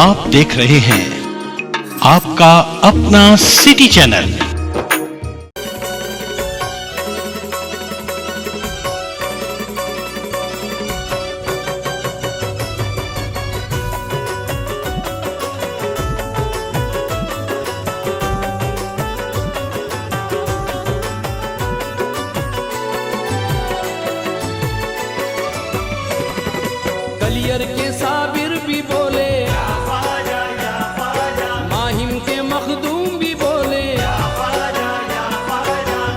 आप देख रहे हैं आपका अपना सिटी चैनल। कलियर के साबिर भी बोले, माहिम के मखदूम भी बोले,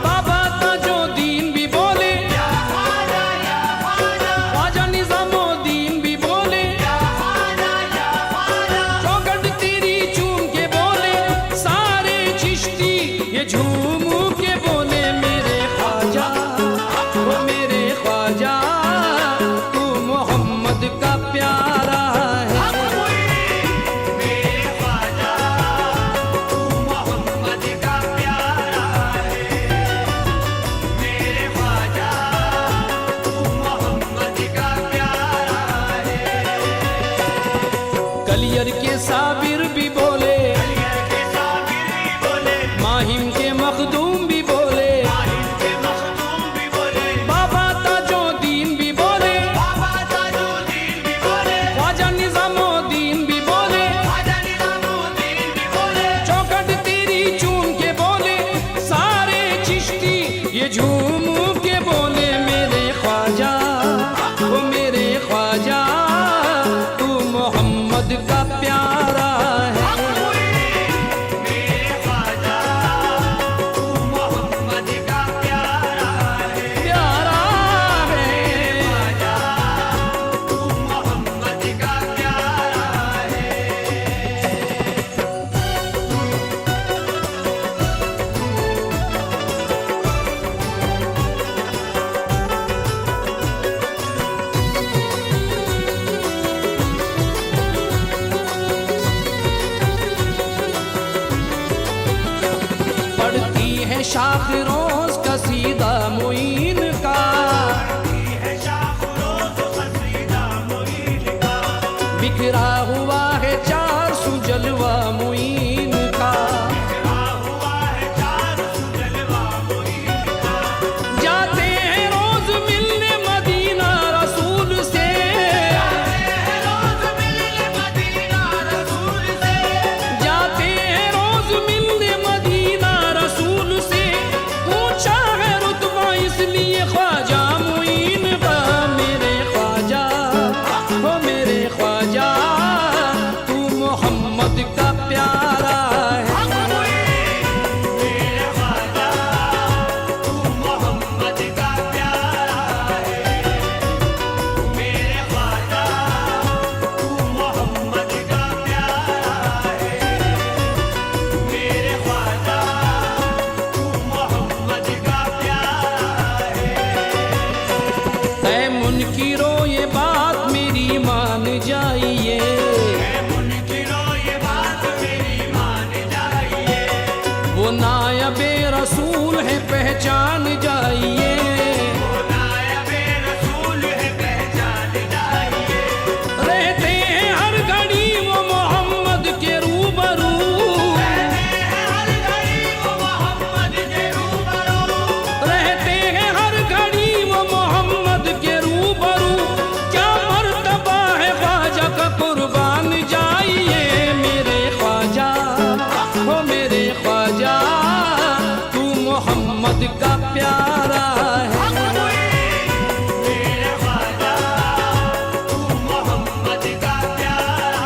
बाबा ताजुद्दीन भी बोले, ख्वाजा निजामुद्दीन भी बोले, चौखट तेरी चूम के बोले, सारे चिश्ती ये झूम के बोले, मेरे ख्वाजा वो मेरे ख्वाजा तू मोहम्मद का प्यारा है। मेरे ख्वाजा तू मोहम्मद का प्यारा है। मेरे ख्वाजा तू मोहम्मद का प्यारा है। कलियर के साबिर भी बोले, कलियर के साबिर भी बोले, माहिम के मखदूम भी बोले, माहिम के मखदूम भी बोले, बाबा ताजुद्दीन भी बोले, बाबा ताजुद्दीन भी बोले, ख्वाजा निजामुद्दीन भी बोले, ख्वाजा निजामुद्दीन भी बोले, चौखट तेरी चूम के बोले, सारे चिश्ती ये झूम के बोले, मेरे ख्वाजा वो मेरे ख्वाजा तू मोहम्मद का प्यारा है। मेरे ख्वाजा तू मोहम्मद का प्यारा है। प्यारा है ख्वाजा तू मोहम्मद का प्यारा है। पढ़ती है शाख रोज कसीदा मुईन का, है शाख रोज़ क़सीदा मुईन का, बिखरा हुआ है चार सुजलवा मुईन का, बिखरा हुआ है चार सुजलवा मुईन का, जाते हैं रोज मिलने मदीना रसूल से, रोज़ मिलने मदीना रसूल से, जाते हैं रोज मिलने मदीना रसूल से, ऊंचा है रुतबा इसलिए ख्वाजा मुईन का, मेरे ख्वाजा हो मेरे ख्वाजा तू मोहम्मद का प्यारा है। मेरे ख्वाजा तू मोहम्मद का प्यारा है। मेरे ख्वाजा तू मोहम्मद का प्यारा है। मेरे ख्वाजा तू मोहम्मद का प्यारा है। ऐ मुनकिरो ये बात मेरी मान जाइए, ऐ मुनकिरो ये बात मेरी मान जाइए, वो नायबे रसूल है पहचान जाइए, वो नायबे रसूल है पहचान जाइए, रहते हैं हर घड़ी वो मोहम्मद के रूबरू, हर घड़ी वो मोहम्मद के रूबरू, रहते हैं हर घड़ी वो मोहम्मद के रूबरू, क्या मर्तबा है ख्वाजा का कुर्बान जाइए, मेरे ख्वाजा हो मेरे ख्वाजा तू मोहम्मद का प्यारा है। मेरे ख्वाजा तू मोहम्मद का प्यारा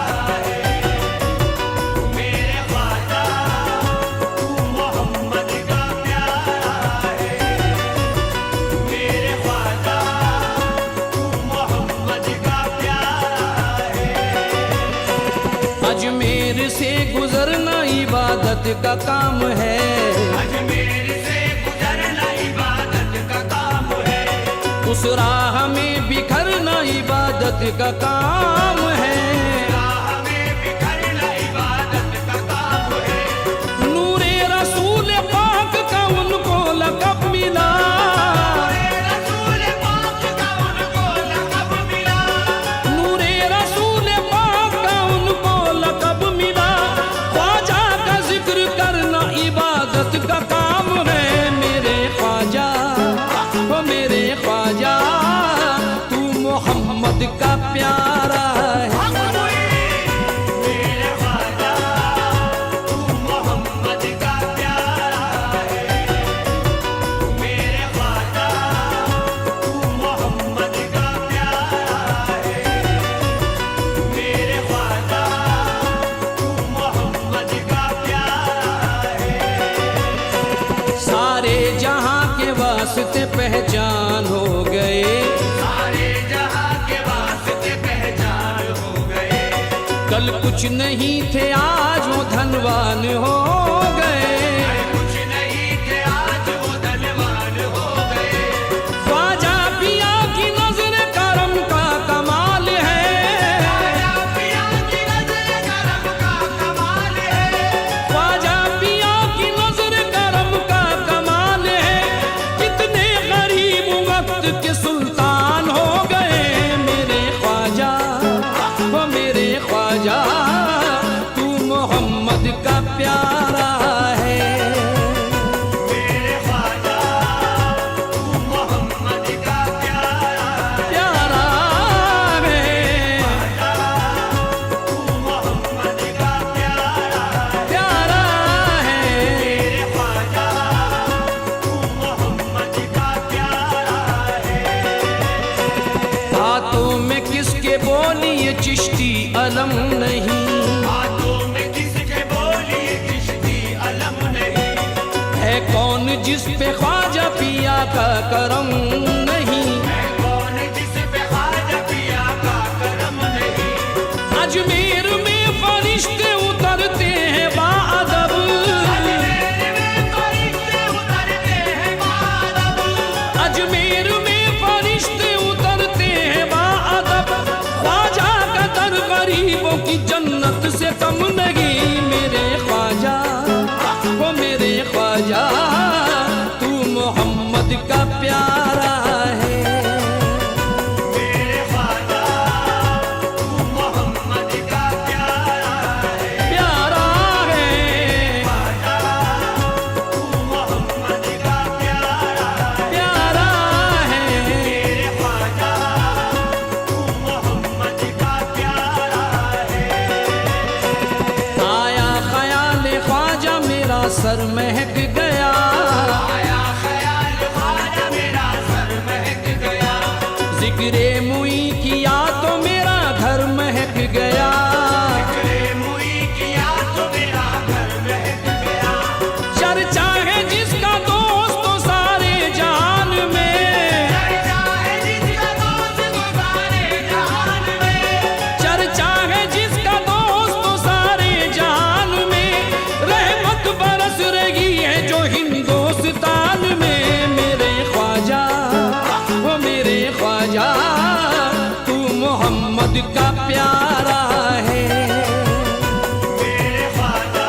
है। मेरे ख्वाजा तू मोहम्मद का प्यारा है। मेरे ख्वाजा तू मोहम्मद का प्यारा है। अजमेर से गुजरना इबादत का काम है, अजमेर से गुजरना इबादत का काम है। उस राह में बिखरना इबादत का काम है, राह में बिखरना इबादत का काम है। नूरे रसूल पाक का उनको लक़ब मिला, रसूल पाक का उनको लक़ब मिला। नूरे रसूल पाक का उनको लक़ब मोहम्मद का प्यारा है। मेरे ख्वाजा तू मोहम्मद का प्यारा है। मेरे ख्वाजा तू मोहम्मद का प्यारा है। मेरे ख्वाजा तू मोहम्मद का प्यारा है। सारे जहां के वास्ते पहचान हो गए, सारे जहां के वास्ते पहचान हो गए। कल कुछ नहीं थे आज वो धनवान हो गए। कुछ नहीं थे आज वो धनवान हो गए। ख्वाजा पिया की नजर करम का कमाल है। ख्वाजा पिया की नजर करम का कमाल है। ख्वाजा पिया की नजर करम का कमाल है। कितने गरीब वक्त के सुल्तान हो गए मेरे ख्वाजा, वो मेरे ख्वाजा तू मोहम्मद का प्यारा है। मेरे ख्वाजा तू मोहम्मद का प्यारा प्यारा है, तू मोहम्मद का प्यारा प्यारा है। मेरे ख्वाजा तू मोहम्मद का प्यारा है। हाथों में किसके बोली ये चिश्ती अलम नहीं, हाथों में किसके बोली चिश्ती अलम नहीं। है कौन जिस पे ख्वाजा पिया का करम नहीं। है कौन जिस पे ख्वाजा पिया का करम नहीं। अजमेर में फरिश्ते उतरते हैं बाअदब, अजमेर में फरिश्ते उतरते हैं बाअदब। अजमेर में फरिश्ते उतरते हैं बाअदब। ख्वाजा का दर गरीबों की जन्नत से कम नहीं मेरे ख्वाजा, वो मेरे ख्वाजा तू मोहम्मद का प्यारा है। मेरे ख्वाजा तू मोहम्मद का प्यारा है। प्यारा है, तू मोहम्मद का प्यारा है। प्यारा है। मेरे ख्वाजा तू मोहम्मद का प्यारा है। आया ख्याल ख्वाजा मेरा सर महक गया, आया ख्याल ख्वाजा मेरा सर महक गया। जिक्रे मुई किया तो मेरा घर महक गया। जिक्रे मुई किया तो मेरा घर महक गया। चर्चा है जिसका दोस्त तो सारे जहान में, चर्चा है जिसका दोस्त तो सारे जहान में। चर्चा है जिसका दोस्त तो सारे जहान में। रहमत बरस रही है जो हिंदुस्तान में मेरे ख्वाजा, वो मेरे ख्वाजा तू मोहम्मद का प्यारा है। मेरे ख्वाजा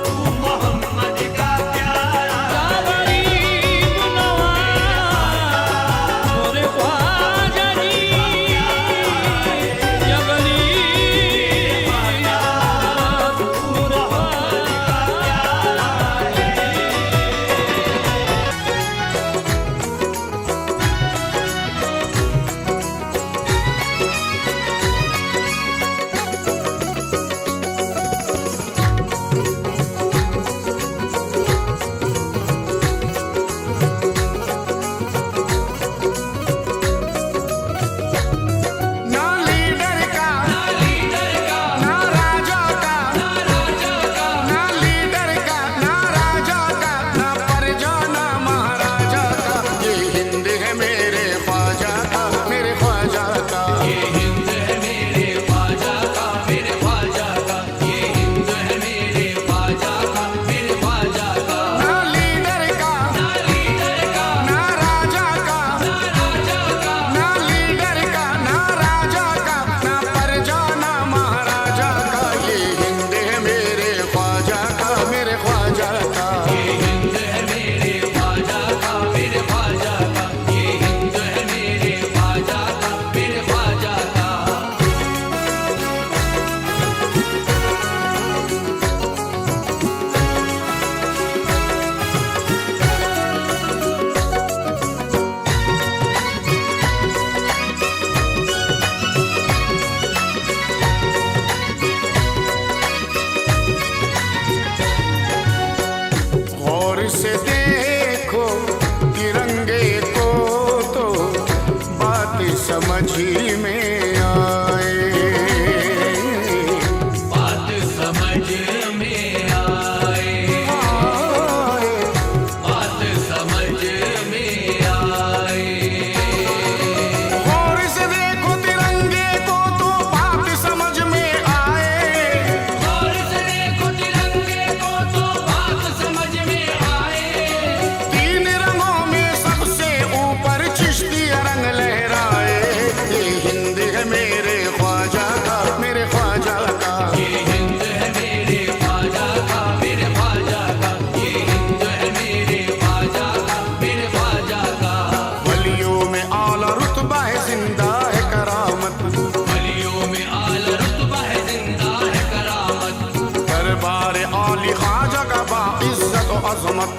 तू मोहम्मद का प्यारा या गरीब नवाज मोरे ख्वाजा जी, या गरीब नवाज मोरे ख्वाजा। समझ में आए, बात समझ में आए, बात समझ में आए। और से देखो तिरंगे को तो बात समझ में आए, और से देखो तिरंगे को तो बात समझ में आए। तीन रंगों में सबसे ऊपर चिश्ती रंग लहराए। ये हिंद है मेरे ख्वाजा का, मेरे ख्वाजा का, ये हिंद है मेरे ख्वाजा का, मेरे ख्वाजा का, ये हिंद है मेरे ख्वाजा का, मेरे ख्वाजा का। वलियों में आला रुतबा है, जिंदा है करामत, वलियों में आला रुतबा है, जिंदा है करामत। दरबार आली ख्वाजा का बाइज्जत व अजमत।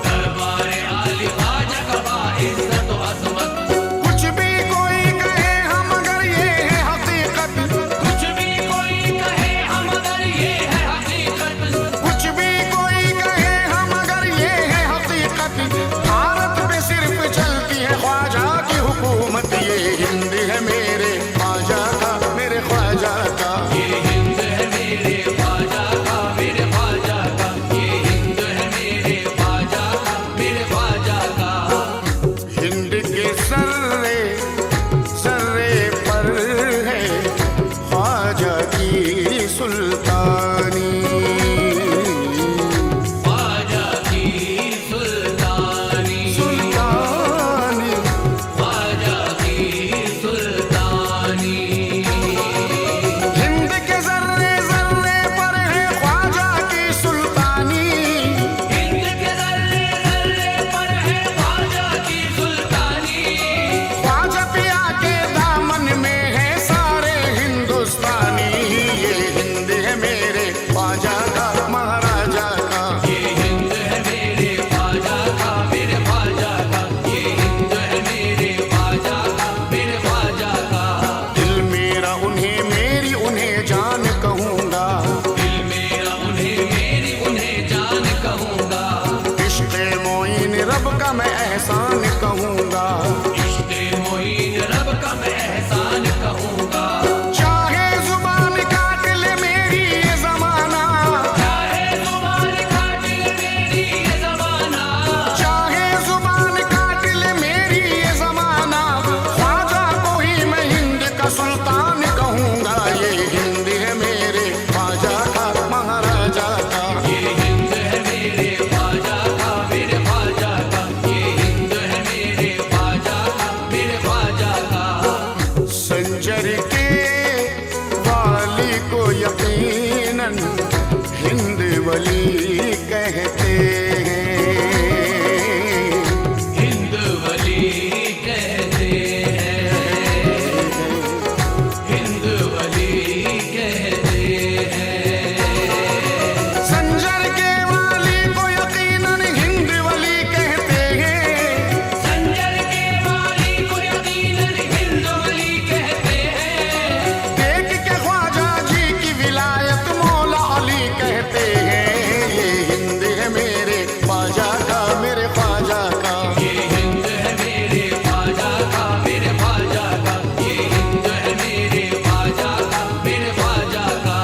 दरबार आली ख्वाजा का बाइज्जत व अजमत। कुछ भी कोई कहे हम अगर ये है हकीकत, कुछ भी कोई कहे हम अगर ये है हकीकत, कुछ भी कोई कहे हम अगर ये है हकीकत, भारत पे सिर्फ चलती है ख्वाजा की हुकूमत। ये हिंद है मेरे ख्वाजा का, मेरे ख्वाजा का, ये हिंद है मेरे ख्वाजा का, मेरे ख्वाजा का, ये हिंद है मेरे ख्वाजा का, मेरे ख्वाजा का। हिंद के सर्रे सर्रे पर है ख्वाजा की सुल्तानी। ख्वाजा की सुल्तानी, सुल्तानी ख्वाजा की सुल्तानी। हिंद के जर्रे जर्रे पर है ख्वाजा की सुल्तानी। हिंद के जर्रे जर्रे पर है ख्वाजा की सुल्तानी। ख्वाजा पिया के दामन में है सारे हिंदुस्तानी। ये हिंद है मेरे ख्वाजा का, महाराजा का, ये हिंद है मेरे ख्वाजा का, मेरे ख्वाजा का, ये हिंद है मेरे ख्वाजा का, मेरे ख्वाजा का। दिल मेरा उन्हें मेरी उन्हें जान कहूँगा, दिल मेरा उन्हें मेरी उन्हें जान कहूँगा। इश्क़ मोइन रब का मैं एहसान कहूँगा। इश्क़ मोइन रब का मैं एहसान कहूँगा। चाहे जुबान काट ले मेरी ये जमाना, चाहे जुबान काट ले मेरी ये ज़माना, चाहे जुबान काट ले मेरी ये जमाना, ख्वाजा को ही मैं हिंद का सुल्तान कहूँगा। ये हिंद है मेरे ख्वाजा का, महाराजा का, ये हिंद है मेरे ख्वाजा का, मेरे ख्वाजा का, ये हिंद है मेरे ख्वाजा का, मेरे ख्वाजा का। संजर के वाली को यकीनन हिंद वली कहते हैं। हिंद वली कहते हैं, हिंद वली कहते हैं। संजर के वाली को यकीनन हिंद वली कहते हैं। संजर के वाली को यकीनन हिंद वली कहते हैं। देख के ख्वाजा जी की विलायत मौला अली कहते हैं। ये हिंद है मेरे ख्वाजा का, मेरे ख्वाजा का, ये हिंद है मेरे ख्वाजा का, मेरे ख्वाजा का, ये हिंद है मेरे ख्वाजा का, मेरे ख्वाजा का।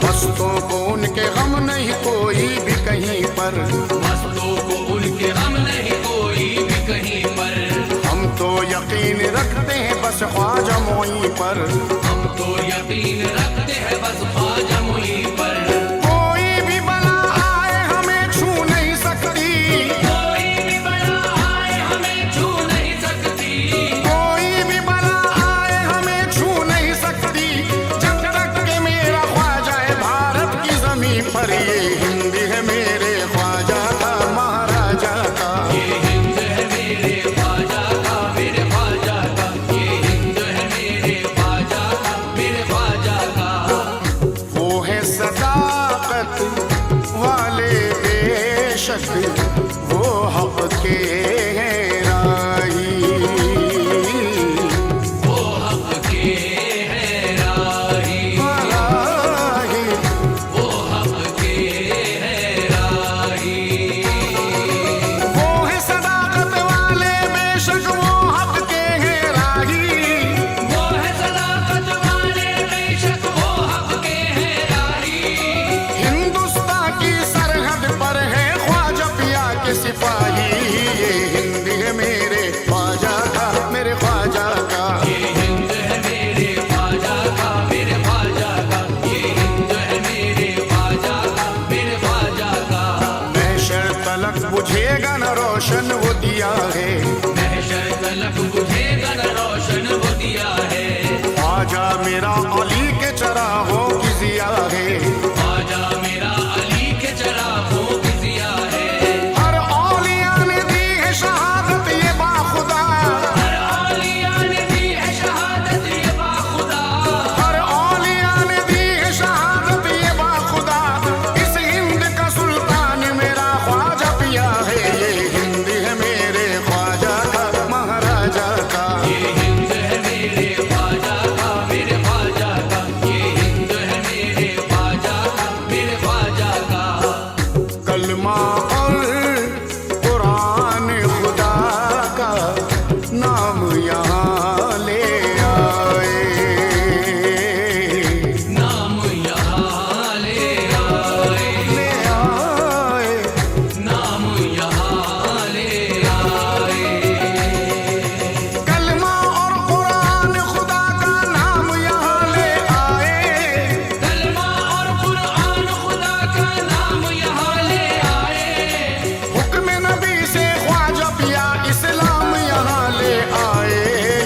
मस्तों को उनके गम नहीं कोई भी कहीं पर, मस्तों को उनके गम नहीं कोई भी कहीं पर। हम तो यकीन रखते हैं बस ख्वाजा मोई पर। हम तो यकीन रखते हैं बस ख्वाजा मुई पर। कोई भी बला आए हमें छू नहीं सकती, कोई भी बला आए हमें छू नहीं सकती। कोई भी बला आए हमें छू नहीं सकती, जब तक के मेरा ख्वाजा है भारत की जमीन पर। ये हिंद है मेरे ख्वाजा का, महाराजा का, ये हिंद है मेरे ख्वाजा का, मेरे ख्वाजा का, ये हिंद है मेरे ख्वाजा का, मेरे ख्वाजा का। वो है सदाकत वाले बेशक, वो हक के हैं राही। वो हक के हैं राही, राही, वो हक के हैं राही। वो है सदाकत वाले बेशक, वो हक के हैं राही। मेरा अली के चरागों की जिया है। ख्वाजा मेरा अली के चरागों की जिया है। हर औलिया ने दी है शहादत ये बाखुदा, हर औलिया ने दी है शहादत ये बाखुदा। हर औलिया ने दी है शहादत ये बाखुदा। इस हिंद का सुल्तान मेरा ख्वाजा पिया है। ये हिंद है मेरे ख्वाजा का महाराजा का। ये हिंद है मेरे ख्वाजा का मेरे ख्वाजा का। ये हिंद है मेरे ख्वाजा का मेरे ख्वाजा का। कलमा और कुरान खुदा का नाम यहाँ ले आए। नाम यहाँ ले आए। ले आए। नाम यहाँ ले आए। कलमा और कुरान खुदा का नाम यहाँ ले आए। कलमा और कुरान खुदा का नाम यहाँ ले आए। हुक्म नबी से ख्वाजा पिया इस्लाम यहाँ ले आए।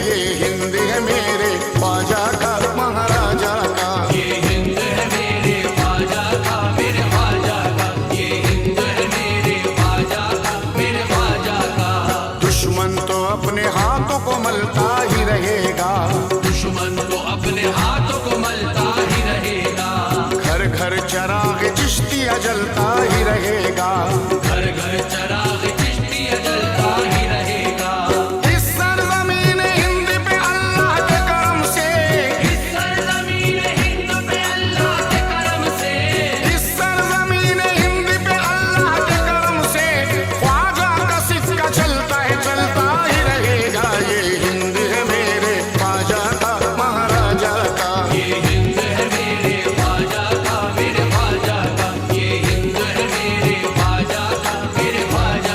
ये हिंद है मेरे ख्वाजा का महाराजा का। ये हिंद है मेरे ख्वाजा का मेरे ख्वाजा का। ये हिंद है मेरे ख्वाजा का मेरे ख्वाजा का। दुश्मन तो अपने हाथों को मलता ही रहेगा। दुश्मन तो अपने हाथों को मलता ही रहेगा। घर घर चराग चिश्तिया जलता ही रहेगा। घर घर चराग चिश्तिया जलता ही रहेगा। इस सरजमीन हिंद पे अल्लाह के करम से, इस सरजमीन हिंद पे अल्लाह के करम से, इस सरजमीन हिंद पे अल्लाह के करम से ख्वाजा का सिक्का चलता ही रहेगा। ये हिंद है मेरे ख्वाजा का महाराजा का। ये हिंद है मेरे ख्वाजा का मेरे ख्वाजा का। ये हिंद है मेरे ख्वाजा का मेरे ख्वाजा।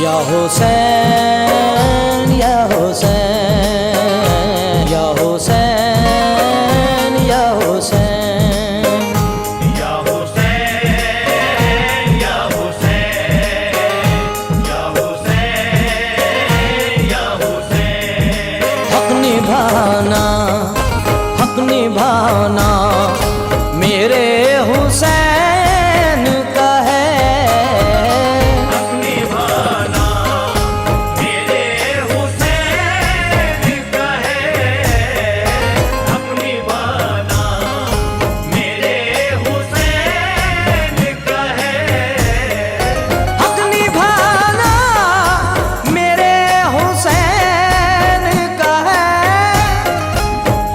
या हुसैन या हुसैन या हुसैन या हुसैन या हुसैन या हुसैन या हुसैन या हुसैन। हक निभाना मेरे हुसैन का है। हक निभाना मेरे हुसैन का है। हक निभाना मेरे हुसैन का है। हक निभाना मेरे हुसैन का है।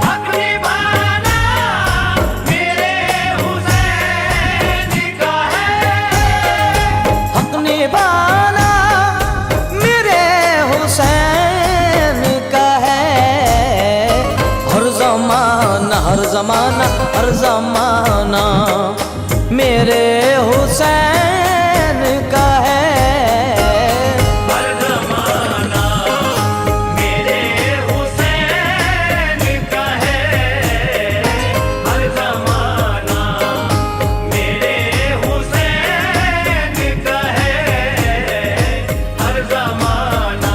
हक निभाना मेरे हुसैन का है। हक निभाना मेरे हुसैन का है। हर जमाना हर जमाना हर जमाना मेरे हुसैन का है। हर ज़माना मेरे हुसैन का है। हर ज़माना मेरे हुसैन का है। हर ज़माना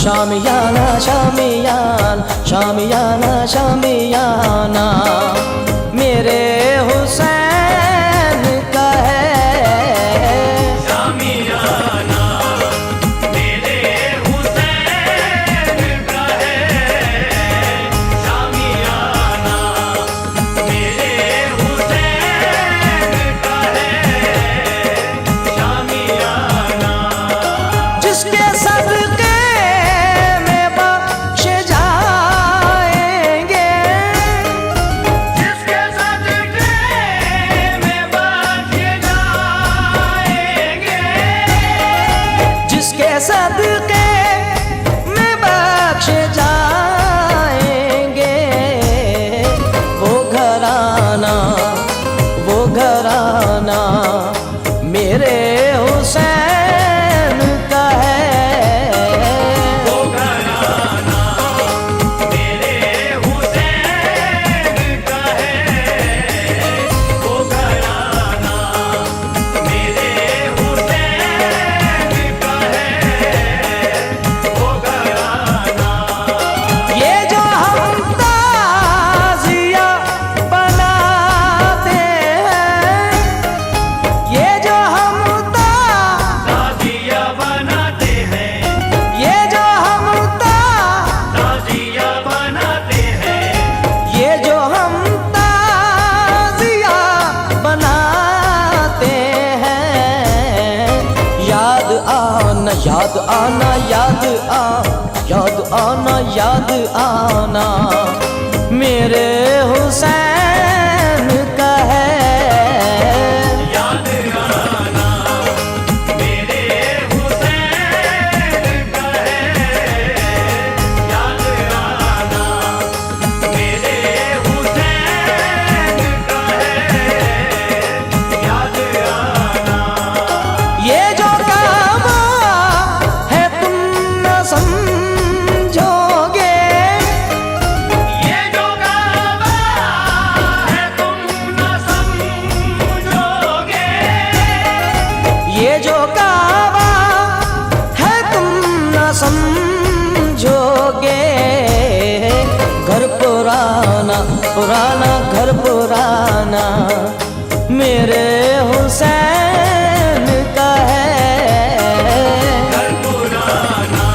शामियाना शामियान शामियाना शामियाना मेरे हुसैन का है। शामियाना मेरे हुसैन का है, शामियाना मेरे हुसैन का है, शामियाना जिसके सदके में बख्शे जाएंगे, जिसके सदके में बख्शे जाएंगे, जिसके सदके में बख्शे जाएंगे, वो घराना मेरे हुसैन का है। वो घराना मेरे हुसैन का है, वो घराना मेरे हुसैन का है, वो घराना ये जो हम ताज़िया बनाते हैं, ये जो हम ताज़िया बनाते हैं, ये जो हम ताज़िया बनाते हैं, ये जो हम ताज़िया बनाते हैं, याद आना याद आना याद आना याद आना मेरे हुसैन का है। याद आना मेरे हुसैन का है, याद आना मेरे हुसैन का है, याद आना ये जो काबा है तुम न समझोगे, ये जो काबा है तुम न समझोगे, ये जो काबा है तुम न समझोगे, घर पुराना घर पुराना मेरे हुसैन का है। घर पुराना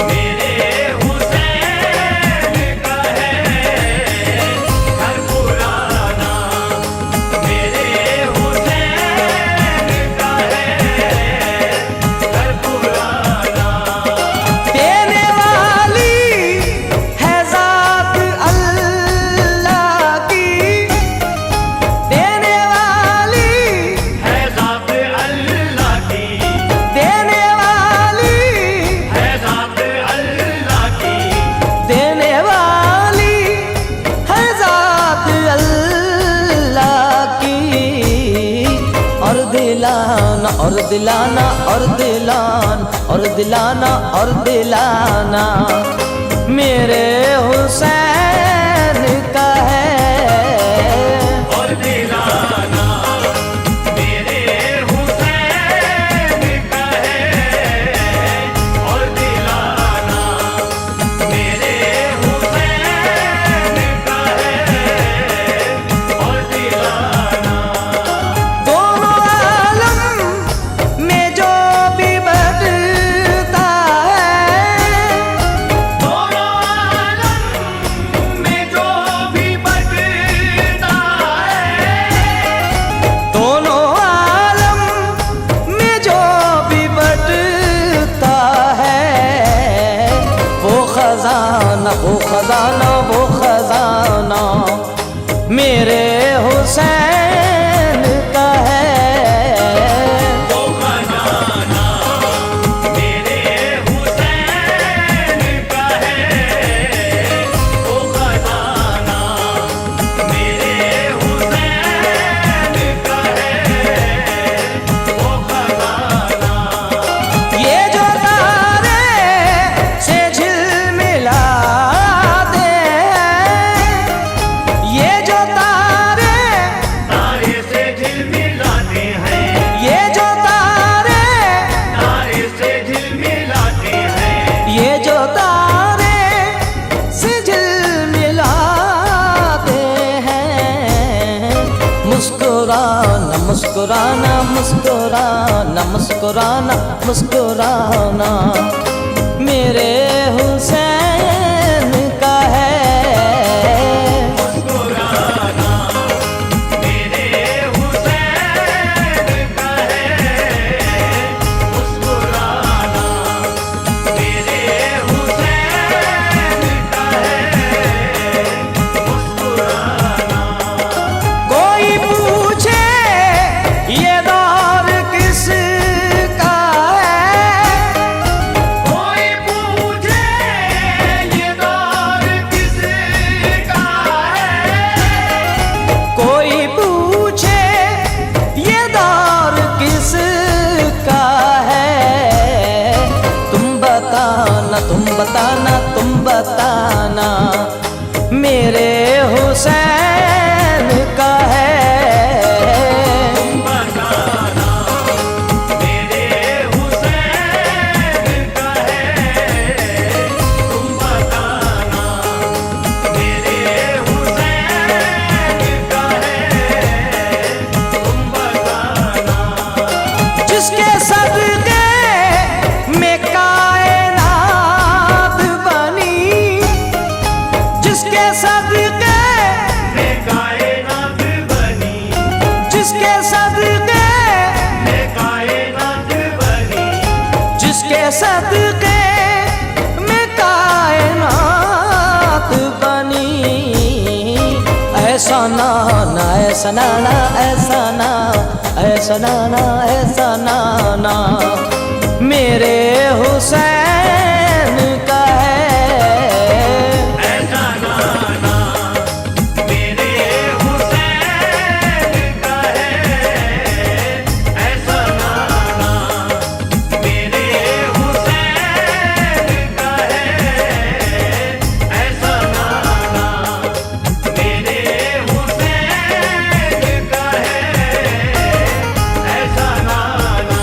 मेरे हुसैन का है, घर पुराना मेरे हुसैन का है, घर पुराना देने वाली है ज़ात अल्लाह की, देने वाली है ज़ात अल्लाह की, देने वाली है ज़ात अल्लाह की, देने वाली है ज़ात अल्लाह की। और दिलाना और दिलाना और दिलाना मेरे हुसैन का है। और दिलाना मेरे हुसैन का है, और दिलाना मेरे हुसैन का है, और दिलाना दोनों आलम में जो भी बटता है, दोनों आलम में जो भी बटता है, दोनों आलम में जो भी बटता है, वो खजाना मेरे हुसैन का है। वो खजाना मेरे हुसैन का है, वो खजाना मेरे हुसैन का है, वो खजाना ये जो तारे से झिलमिलाते हैं, ये जो तारे मुस्कुराना मुस्कुराना मुस्कुराना मुस्कुराना मेरे हुसैन का है। मुस्कुराना मेरे हुसैन का है, मुस्कुराना मेरे हुसैन का है, मुस्कुराना। कोई पूछे ये दौर किसका है, कोई पूछे ये दौर किसका है, कोई पूछे ये दौर किसका है। तुम बताना तुम बताना तुम बताना मेरे हुसैन का है। बताना मेरे हुसैन का है, तुम बताना मेरे हुसैन का है, तुम बताना। जिसके सदके में कायनात बनी, जिसके सदके मैं कायनात बनी, जिसके सदके मैं कायनात बनी, जिसके सदके में कायनात बनी। ऐसा नाना ऐसा नाना ऐसा ना ऐसा नाना ऐसा नाना मेरे हुसैन का है। ऐसा नाना मेरे हुसैन का है, ऐसा नाना मेरे हुसैन का है, ऐसा नाना मेरे हुसैन का है, ऐसा नाना।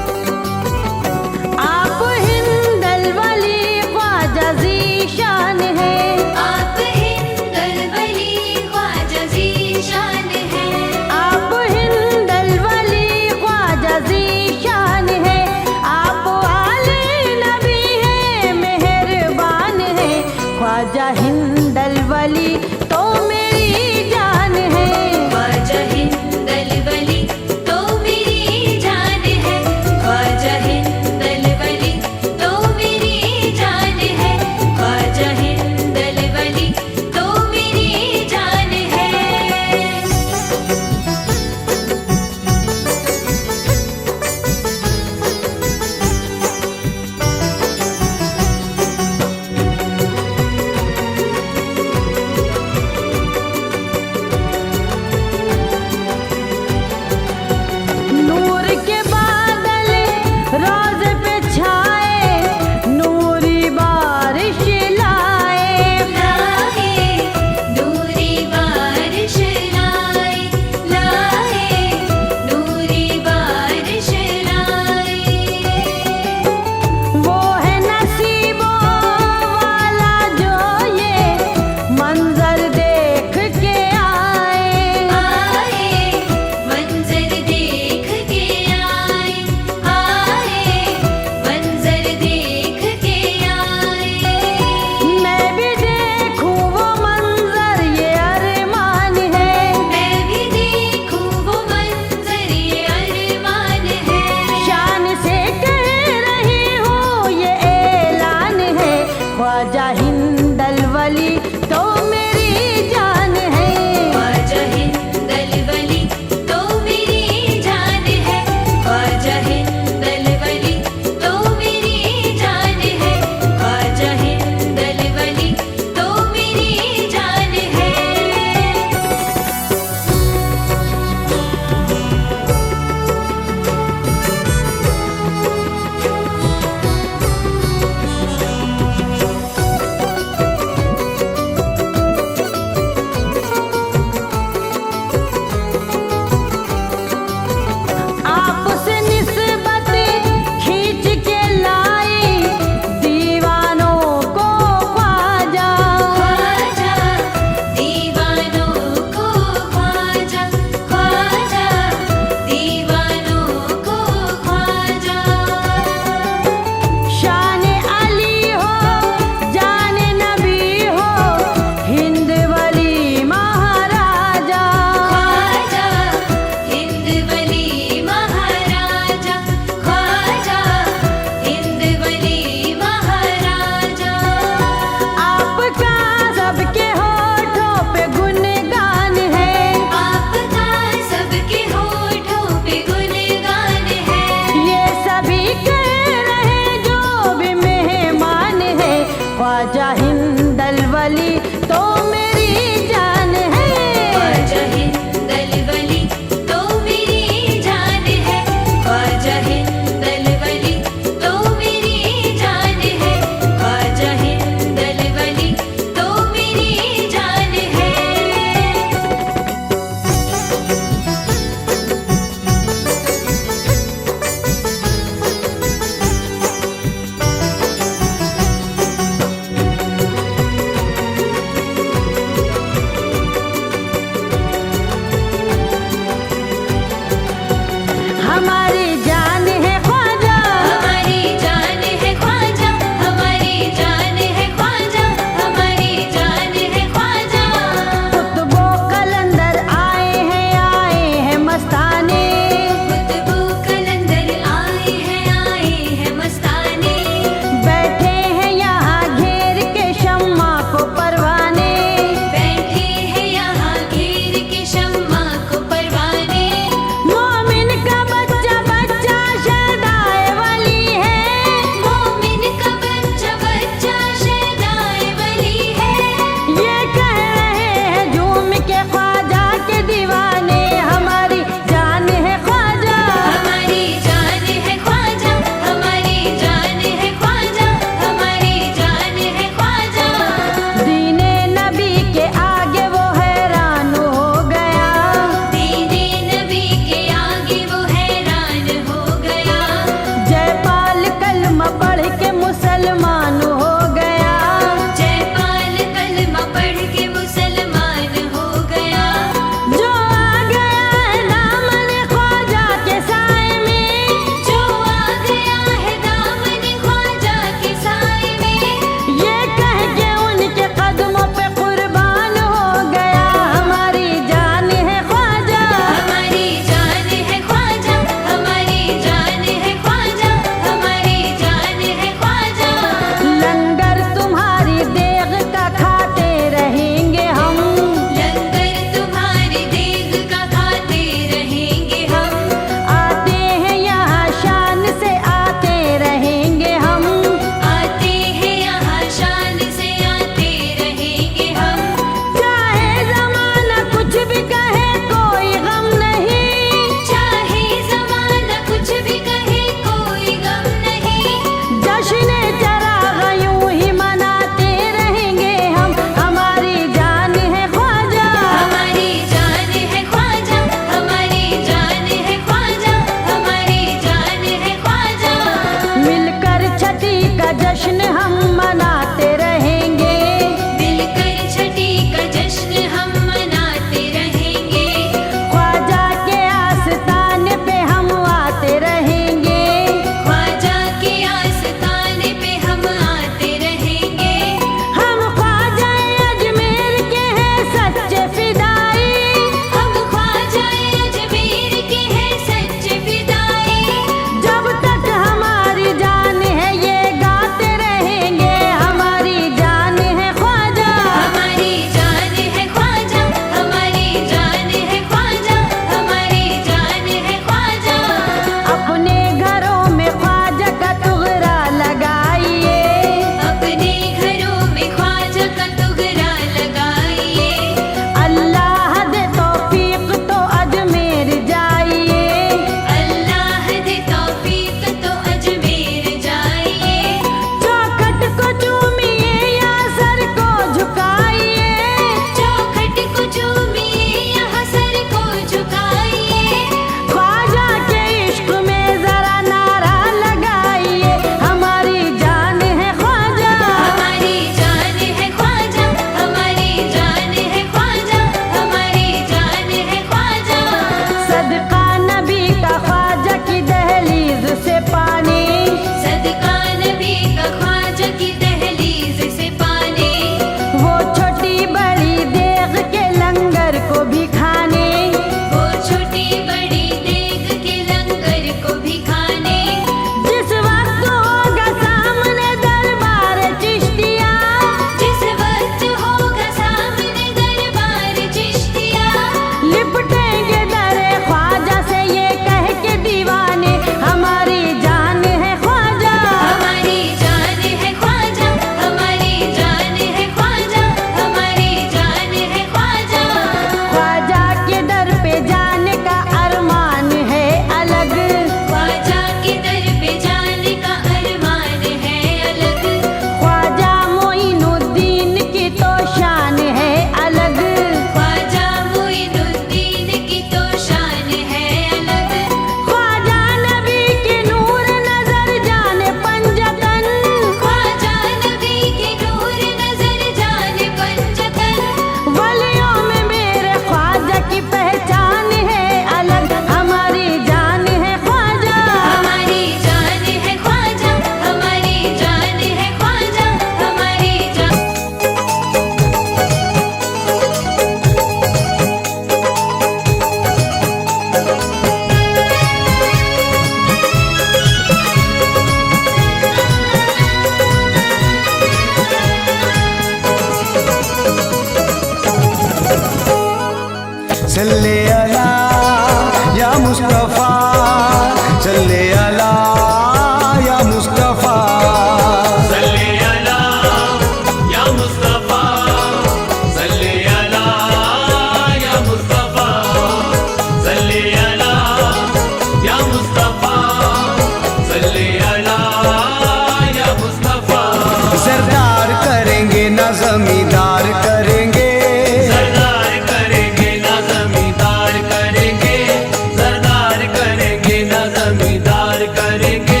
दीदार करेंगे,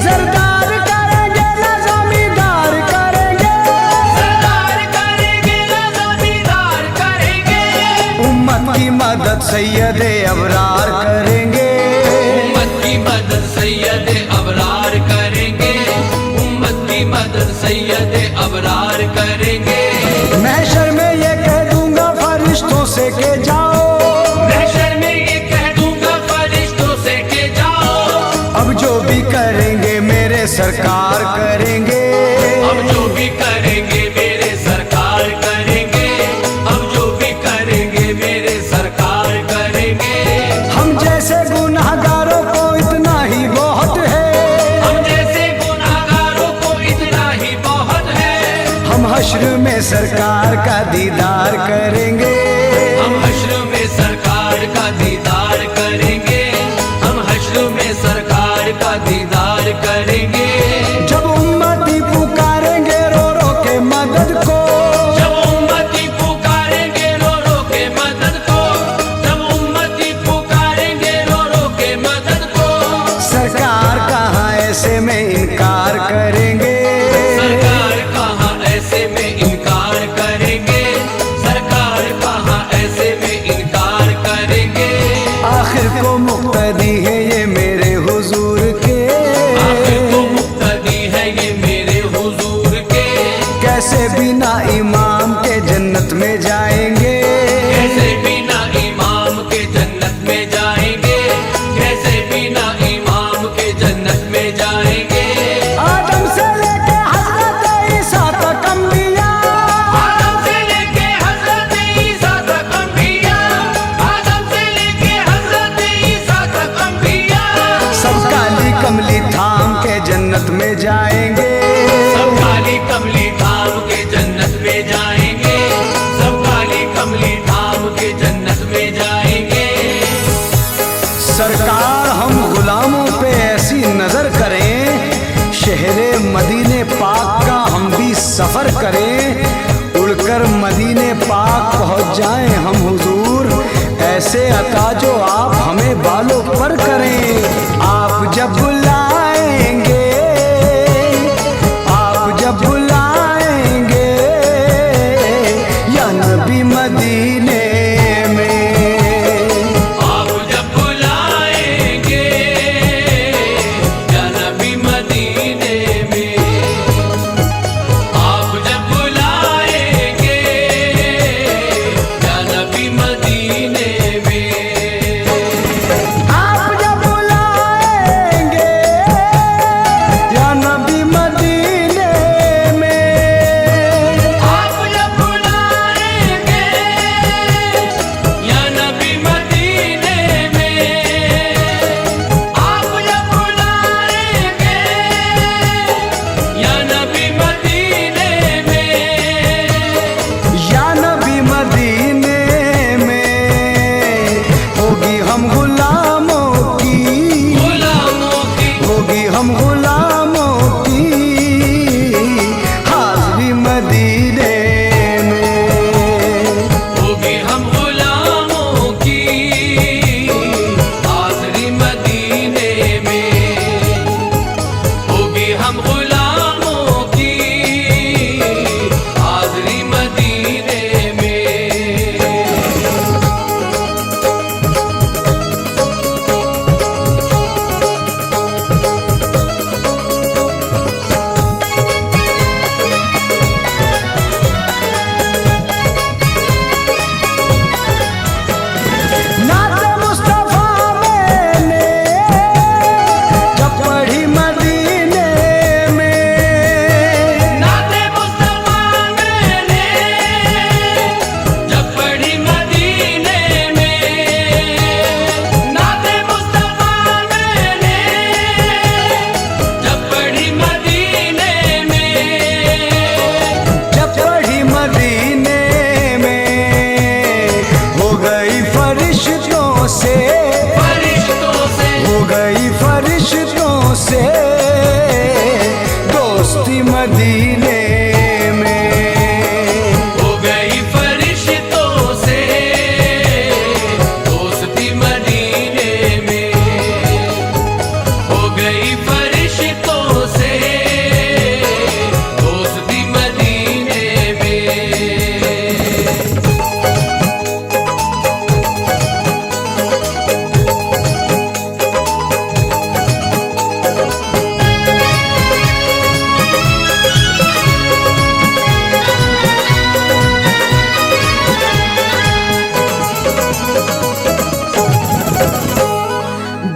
सरदार करेंगे ना जमींदार करेंगे, सरदार करेंगे ना जमींदार करेंगे, उम्मत की मदद सैयदे अबरार करेंगे, उम्मत की मदद सैयद अबरार करेंगे, उम्मत की मदद सैयद अबरार करेंगे। महशर में ये कह दूंगा फरिश्तों से के जाओ, महशर में ये कह दूंगा फरिश्तों से के जाओ, अब जो भी करेंगे मेरे सरकार करेंगे, अब जो भी करेंगे मेरे सरकार करेंगे, अब जो भी करेंगे मेरे सरकार करेंगे। हम जैसे गुनाहगारों को इतना ही बहुत है, हम जैसे गुनाहगारों को इतना ही बहुत है, हम हश्र में सरकार का दीदार करेंगे, हम हश्र में सरकार का दीदार करेंगे, हम हश्र में सरकार का दीदार करेंगे। जब उम्मती पुकारेंगे रो रो के मदद को, जब उम्मती पुकारेंगे रो रो के मदद को, जब उम्मती पुकारेंगे रो रो के मदद को, सरकार कहाँ ऐसे में इनकार करेंगे, सरकार कहाँ ऐसे में इनकार करेंगे, सरकार कहाँ ऐसे में इनकार करेंगे। आखिर को मुक्तदी है ये मेरे हुजूर के, आखिर को मुक्तदी है ये मेरे हुजूर के, कैसे बिना इमाम के जन्नत में जाएंगे, कैसे बिना इमाम के जन्नत में जाएंगे, कैसे बिना इमाम के जन्नत में जाएंगे। आदम से लेके हजरत ईसा तक अंबिया, आदम से लेके हजरत ईसा तक अंबिया, आदम से लेके हजरत ईसा तक अंबिया, सब काली कमली थाम के जन्नत में जाएंगे, सब काली कमली धाम के जन्नत में जाएंगे, सब काली कमली धाम के जन्नत में जाएंगे। सरकार हम गुलामों पे ऐसी नजर करें, शहरे मदीने पाक का हम भी सफर करें, उड़कर मदीने पाक पहुंच जाएं हम हुजूर, ऐसे अता जो आप हमें बालों पर करें। आप जब बुलाएंगे, आप जब बुलाएंगे या नबी मदीने में, आप जब बुलाएंगे या नबी मदीने में, आप जब बुलाएंगे या नबी मदीने में, आप जब बुलाएंगे या नबी मदीने में, आप जब बुलाएंगे या नबी मदीने में, आप जब बुलाएंगे या नबी मदीने में, या नबी मदीने में होगी हम गुलामों की, गुलामों की होगी हम गुलामों की हाज़री मदीने में, होगी हम गुलामों की हाज़री मदीने में, होगी हम गुलामों की हाज़री मदीने में। नाते मुस्तफा मैंने जब पढ़ी मदीने में, नाते मुस्तफा मैंने जब पढ़ी मदीने में, नाते मुस्तफा मैंने जब पढ़ी मदीने में, जब पढ़ी मदीने में हो गई फरिश्तों से, फरिश्तों से हो गई फरिश्तों से दोस्ती मदीने में, हो गई फरिश्तों से दोस्ती मदीने में, हो गई फरिश्तों से दोस्ती मदीने में।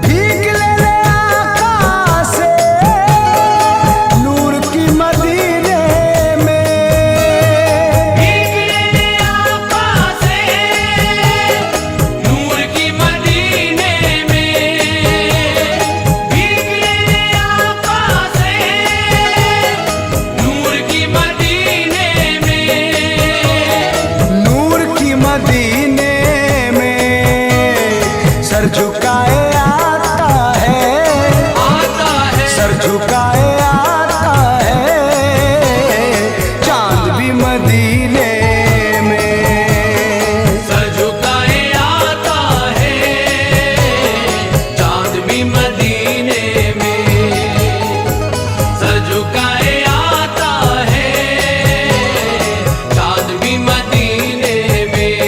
भीग ले ले आकाश से नूर की मदीने में। भीग ले आकाश से नूर की मदीने में। भीग ले आकाश से नूर की मदीने में। नूर की मदीने में सर झुकाए आता है, सर झुकाए आता है चांद भी मदीने में। सर झुकाए आता है चांद भी मदीने में। सर झुकाए आता है चांद भी मदीने में।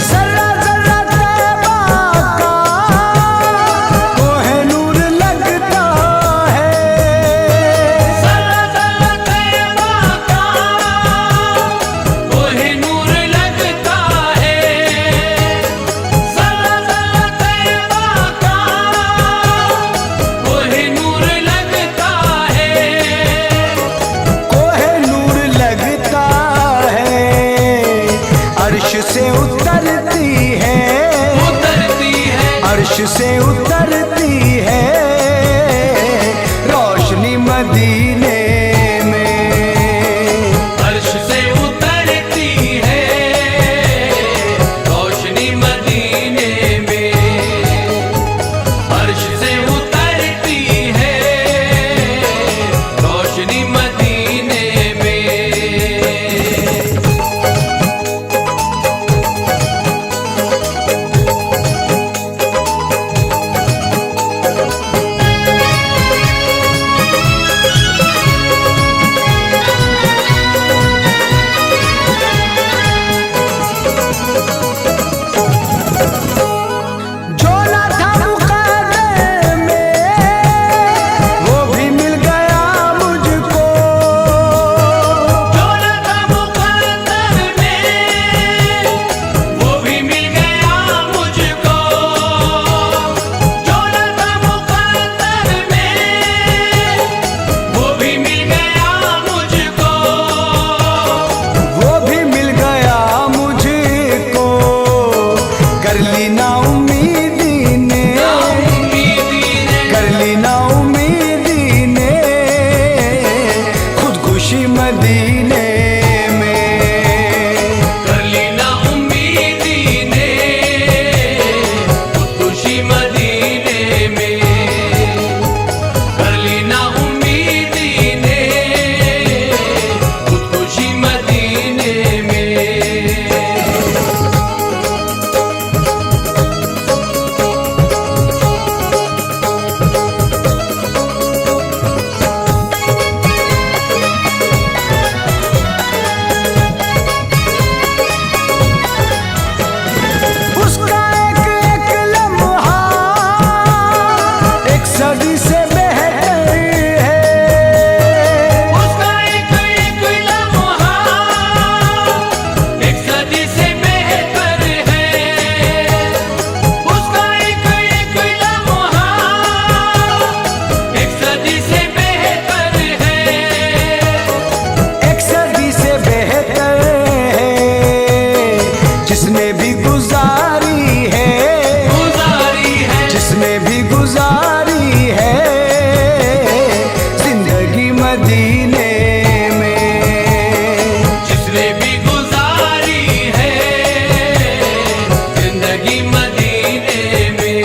जरा जरा तैबा का कोहिनूर लगता है। जरा जरा तैबा का कोहिनूर लगता है। जरा जरा तैबा का कोहिनूर लगता है। कोहिनूर लगता है अर्श से उतरती है, उतरती है अर्श से उतरती है रोशनी मदीने में। अर्श से उतरती है रोशनी मदीने में। अर्श से उतरती है रोशनी मदीने में। झोला था मुकद्दर में वो भी मिल गया मुझको। झोला था मुकद्दर में वो भी मिल गया मुझको। झोला था मुकद्दर में वो भी मिल गया मुझको। वो भी मिल गया मुझको कर ली ना उम्मीदी ने, कर ली ना उम्मीदी ने खुदकुशी मदीने में। कर ली ना उम्मीदी ने खुदकुशी मदीने में। कर ली ना उम्मीदी ने खुदकुशी मदीने में। उसका एक एक लम्हा एक सदी से बेहतर है। उसका एक एक लम्हा एक सदी से बेहतर है। उसका एक एक लम्हा एक सदी से बेहतर है। एक सदी से बेहतर है जिसने भी गुजारी है, गुजारी है जिसने भी गुजारी है जिंदगी मदीने में। जिसने भी गुजारी है जिंदगी मदीने में।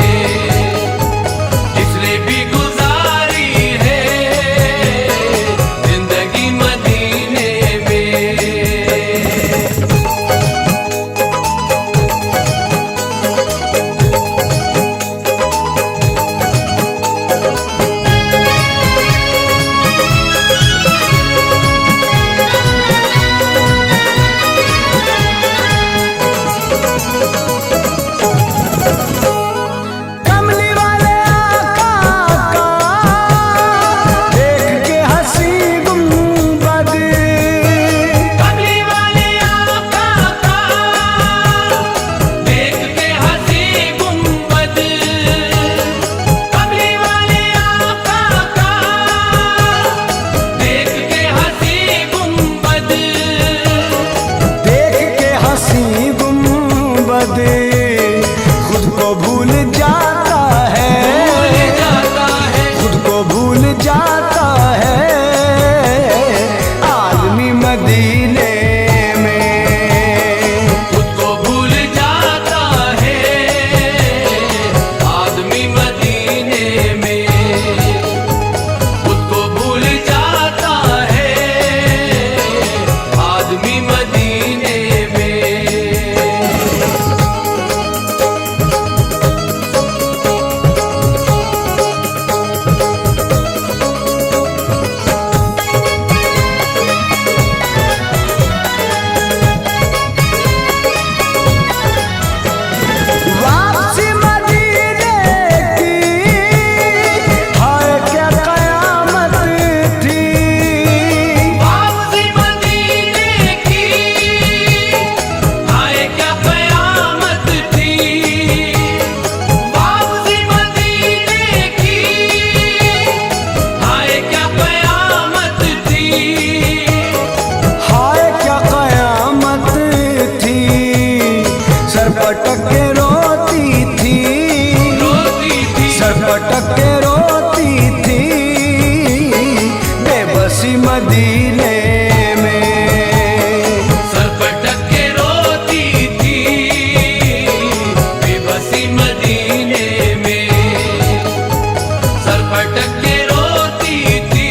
भटक के रोती थी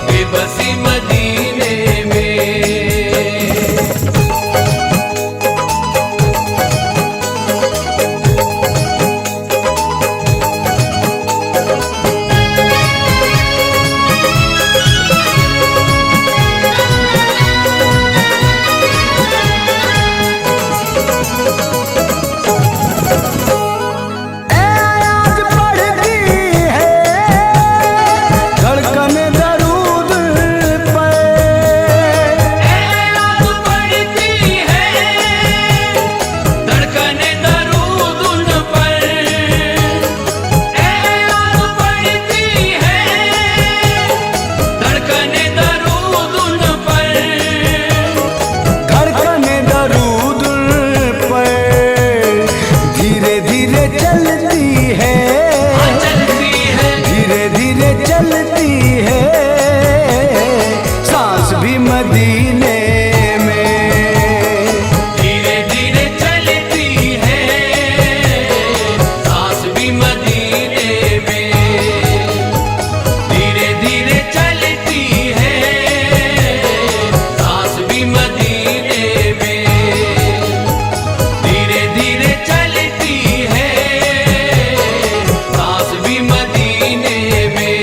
बेबसी मदीने में। आज पड़ती है धड़कन दरूद पर, आज पड़ती है धड़कने दरूद उन पर, आज पड़ती है धड़कने दरूद उन पर। धड़कन दरूद पर धीरे धीरे चलती है, चलती है धीरे धीरे चलती है सांस भी मदीने में। धीरे धीरे चलती है सांस भी मदीने में। धीरे धीरे चलती है सांस भी मदीने में। धीरे धीरे चलती है सांस भी मदीने में।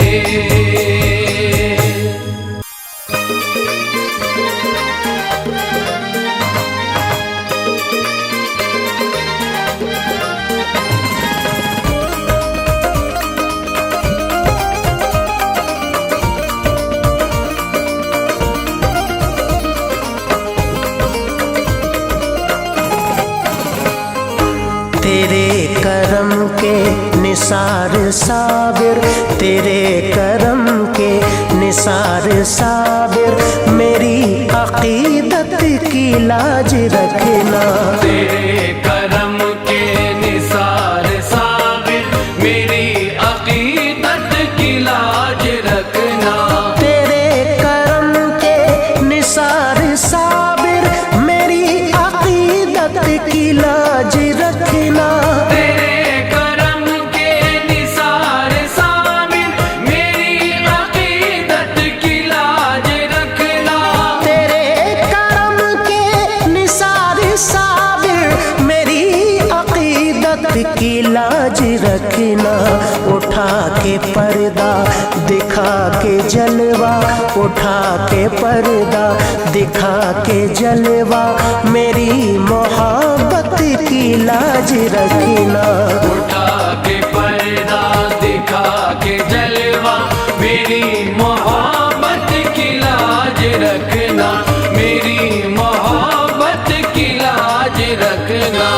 तेरे करम के निसार साबिर, तेरे करम के निसार साबिर, मेरी अकीदत की लाज रखना। तेरे करम के निसार साबिर, मेरी अकीदत की लाज रखना। तेरे करम के निसार साबिर, मेरी अकीदत की लाज रखना। तेरे करम के निसार साबिर, मेरी अकीदत की लाज रखना। तेरे करम के निसार साबिर, मेरी अकीदत की लाज रखना। उठा के पर्दा दिखा के जलवा, उठा के पर्दा दिखा के जलवा, मेरी मोहब्बत की लाज रखना। उठा के पर्दा दिखा के जलवा, मेरी मोहब्बत की लाज रखना। मेरी मोहब्बत की लाज रखना।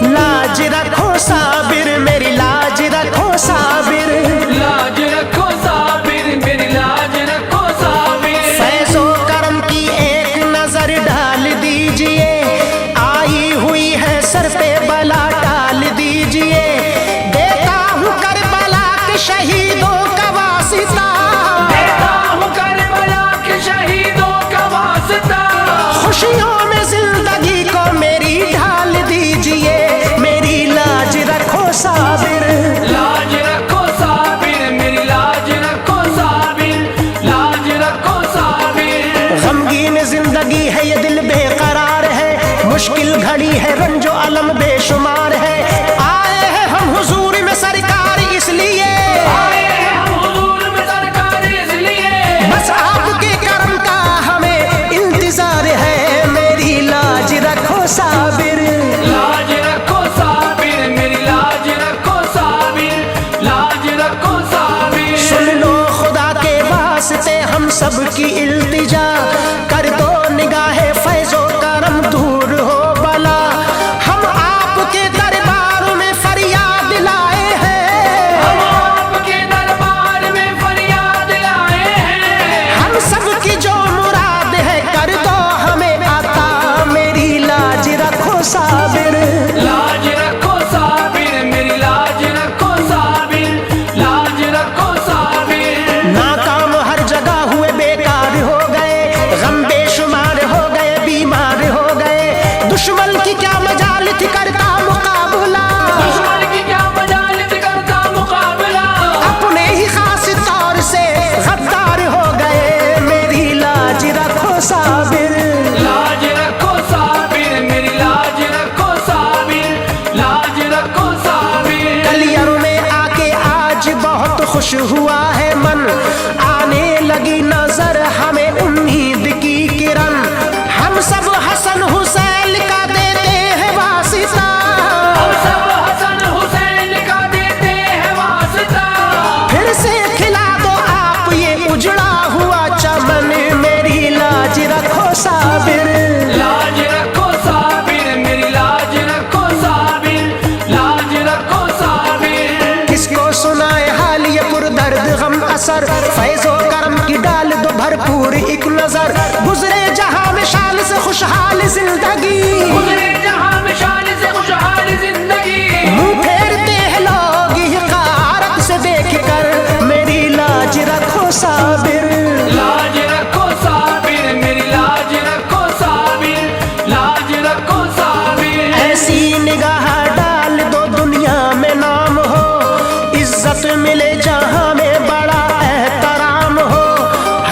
लाज रखो साबिर, मेरी लाज रखो साबिर, लाज रखो साबिर, मेरी लाज रखो साबिर। फैज़ो करम की एक नजर डाल दीजिए, आई हुई है सर पे बला डाल दीजिए। देता हूँ करबला के शहीदों का वास्ता, देता हूँ करबला के शहीदों का वास्ता। खुशियों में जिंदगी को मेरी ढाल दीजिए, मेरी लाज रखो साबिर। लाज रखो साबिर, मेरी लाज रखो साबिर। लाज रखो साबिर। गमगीन जिंदगी है ये दिल बेकरार है, मुश्किल घड़ी है रंजो अलम बेशुमार है। आए हैं हम हुजूर में सरकार इसलिए, आए हैं हम हुजूर में सरकार इसलिए। बस आपके करम का हमें इंतजार है, मेरी लाज रखो साबिर। लाज रखो साबिर, मेरी लाज रखो साबिर। लाज रखो साबिर। सुन लो खुदा के वास्ते हम सब की इल्तिजा, कर दो निगाहे फैज़ो करम दूर हो बला। हम आपके दरबार दुश्मन की क्या मजाल थी करता मुकाबला, दुश्मन की क्या मजालित करता मुकाबला, अपने ही खास तौर से गद्दार हो गए, मेरी लाज रखो साबिर। लाज रखो साबिर, मेरी लाज रखो साबिर, लाज रखो साबिर। गलियों में आके आज बहुत खुश हुआ है मन, आने लगी नजर हमें उम्मीद की किरण, हम सब हसन हुसैन का देते हैं वासिता, हम सब हसन हुसैन का देते हैं वास्ता। फिर से खिला दो आप ये उजड़ा हुआ चमन, मेरी लाज रखो साबिर। लाज रखो साबिर, मेरी लाज रखो साबिर, लाज रखो साबिर। किसको सुनाए हाल ये पुरदर्द गम असर, फैजो करम की डाल दो भरपूर एक नजर, गुजरे जहां में शान से खुशहाल जिंदगी, गुजरे जहां में शान से खुशहाल जिंदगी, मुंह फेरते हैं लोग हकारत से देख कर, मेरी लाज रखो साबिर। लाज रखो साबिर, मेरी लाज रखो साबिर, लाज रखो साबिर। ऐसी निगाह डाल दो दुनिया में नाम हो, इज्जत मिले जहां में बड़ा एहतराम हो,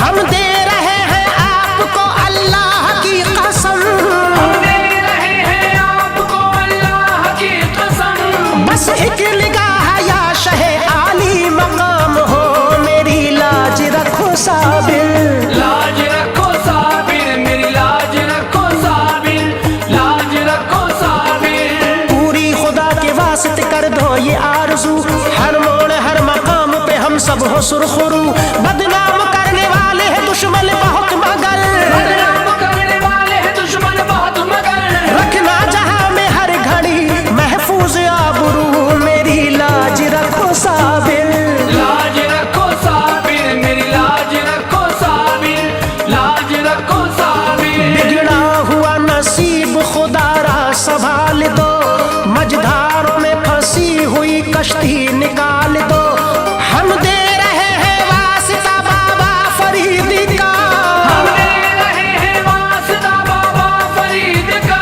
हम दे रहे हैं आपको अल्लाह की कसम, हम दे रहे हैं आपको अल्लाह की कसम। बस एक निगाह या शहे आली मकाम हो, मेरी लाज रखो साबिर। लाज रखो साबिर, मेरी लाज रखो साबिर, लाज रखो साबिर। पूरी खुदा के वास्ते कर दो ये आरज़ू, हर मोड़ हर मकाम पे हम सब हो सुरखरू, बदनाम करने वाले हैं दुश्मन बहुत मगर, बदनाम करने वाले हैं दुश्मन बहुत मगर, रखना जहां में हर घड़ी महफूज आबरू, मेरी लाज रखो साबिर। लाज रखो साबिर, मेरी लाज रखो साबिर, लाज रखो साबिर। बिगड़ा हुआ नसीब खुदारा संभाल दो, मझधारों में फंसी हुई कश्ती निकाल दो, हम दे रहे हैं वास्ता बाबा फरीद का, हम दे रहे हैं वास्ता बाबा फरीद का,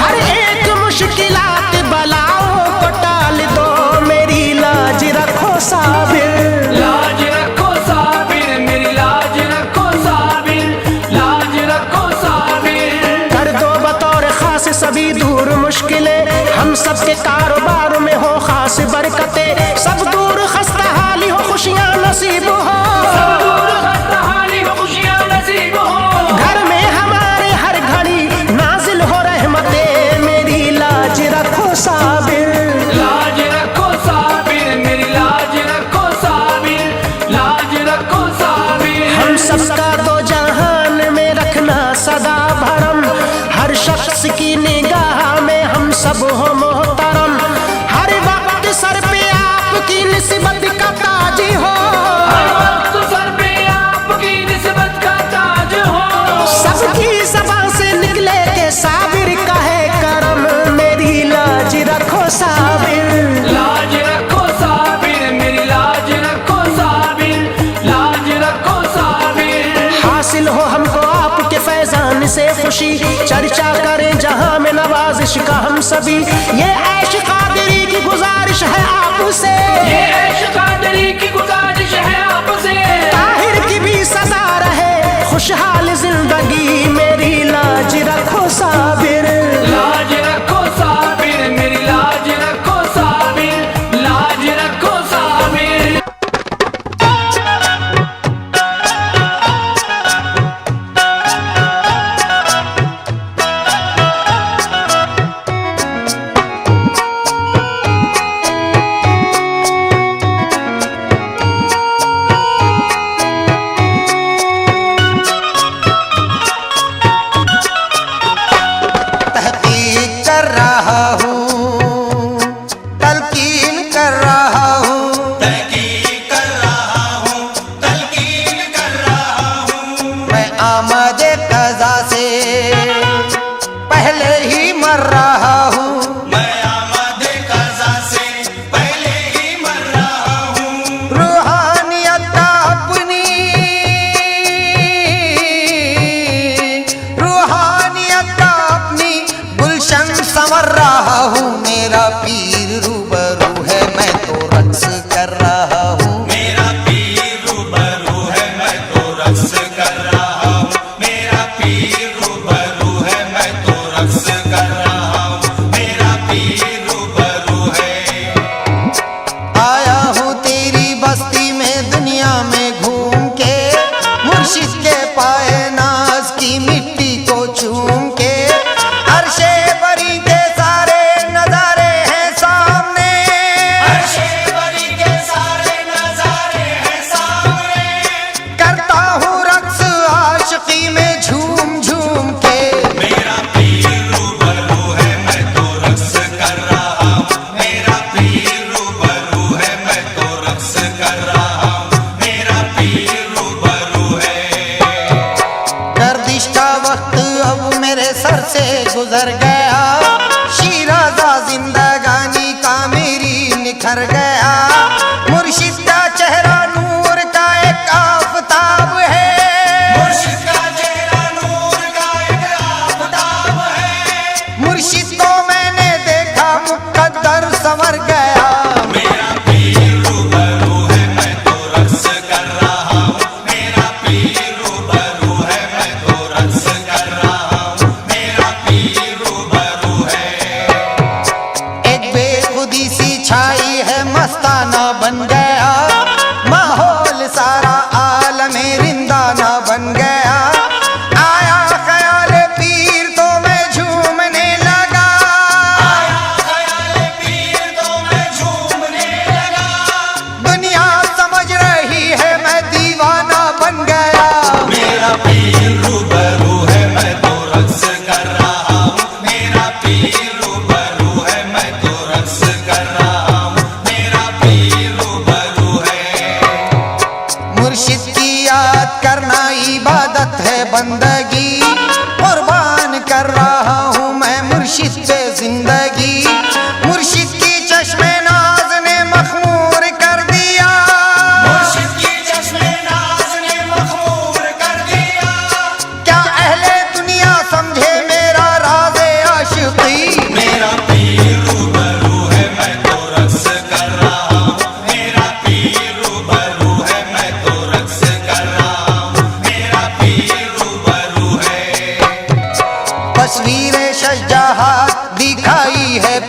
हर एक मुश्किलात बलाओं को टाल दो, मेरी लाज रखो साबिर। लाज रखो साबिर, मेरी लाज रखो साबिर, लाज रखो साबिर। कर दो बतौर खास सभी दूर मुश्किलें, हम सबके कारोबार में हो खास बरकतें, सब दूर खस्ता हाली हो खुशियां नसीब हो, सब दूर खस्ताहाली हो खुशियां नसीब हो, घर में हमारे हर घड़ी नाजिल हो रहमतें, मेरी लाज रखो साबिर। लाज रखो साबिर, मेरी लाज रखो साबिर, लाज रखो साबिर। हम सबका दो जहान में रखना सदा भरम, हर शख्स की निगाह में हम सब हो मोहतरम, हर वक्त सर पे आपकी निस्बत का ताज हो, हर वक्त सर पे आपकी निस्बत का ताज हो, सबकी ज़बान से निकले के साबिर का है करम, मेरी लाज रखो साबिर। लाज रखो साबिर, मेरी लाज रखो साबिर, लाज रखो साबिर। हासिल हो हमको आपके फैजान से खुशी, चर्चा करें जहां में नवाजिश का हम सभी, ये ऐश कादरी की गुजारिश है आपसे, ये ऐश कादरी की गुजारिश है आपसे, ताहिर की भी सदा रहे खुशहाल जिंदगी, मेरी लाज रखो साबिर। लाज रखो साबिर, मेरी लाज रखो साबिर, लाज रखो साबिर। गुलशन संवर रहा हूँ, मेरा पीर रूबरू है, मैं तो रक्स कर रहा हूँ। मेरा पीर रूबरू है, मैं तो रक्स कर रहा हूँ। मेरा पीर रूबरू है, मैं तो रक्स कर रहा हूँ। मेरा पीर रूबरू है। आया हूँ तेरी बस्ती में दुनिया में घूम के, मुर्शिद के पाए नाज की मिट्टी को चूम के, अर्शे बरी के सारे नजारे हैं सामने, अर्शे बरी के सारे नजारे हैं सामने। करता हूँ रक्स आशिकी में झूम झूम के। मेरा पीर रूबरू है, मैं तो रक्स कर रहा हूँ। मेरा पीर रूबरू है, मैं तो रक्स कर रहा हूँ। मेरा पीर रूबरू है। गर्दिश का वक्त अब मेरे सर से गुजर गया, शीराजा जिंदगानी का मेरी निखर गया। मुर्शिद का चेहरा नूर का एक आफताब है, मुर्शिद का चेहरा नूर का एक आफताब है। मुर्शिद को मैंने देखा मुकद्दर संवर गया। मेरा पीर रूबरू है, मैं तो रक्स कर रहा हूँ। मेरा पीर रूबरू है, मैं तो रक्स कर रहा हूँ। मेरा पीर रूबरू है। एक बेखुदी सी छाई है, मस्ताना बन गया, माहौल सारा आलमे रिंदाना बन गया। आया ख्याल पीर तो मैं झूमने लगा, आया ख्याल पीर तो मैं झूमने लगा। दुनिया समझ रही है मैं दीवाना बन गया। मेरा पीर रूबरू है, मैं तो रक्स कर रहा हूँ। मेरा पीर रूबरू है, मैं तो रक्स कर रहा हूँ। मेरा पीर रूबरू है। मुर्शिद की याद करना इबादत है, बंदगी कुर्बान कर रहा हूँ मैं मुर्शिद पे जिंदगी। मुर्शिद की चश्मे नाज ने मखमूर कर दिया, मुर्शिद की चश्मे नाज ने मखमूर कर दिया। क्या अहले दुनिया समझे मेरा राज़े आशिकी। मेरा पीर रूबरू है, मैं तो रक्स कर रहा हूँ। मेरा पीर रूबरू है, मैं तो रक्स कर रहा हूँ। मेरा पीर रूबरू है। तस्वीर शजाहात दिखाई है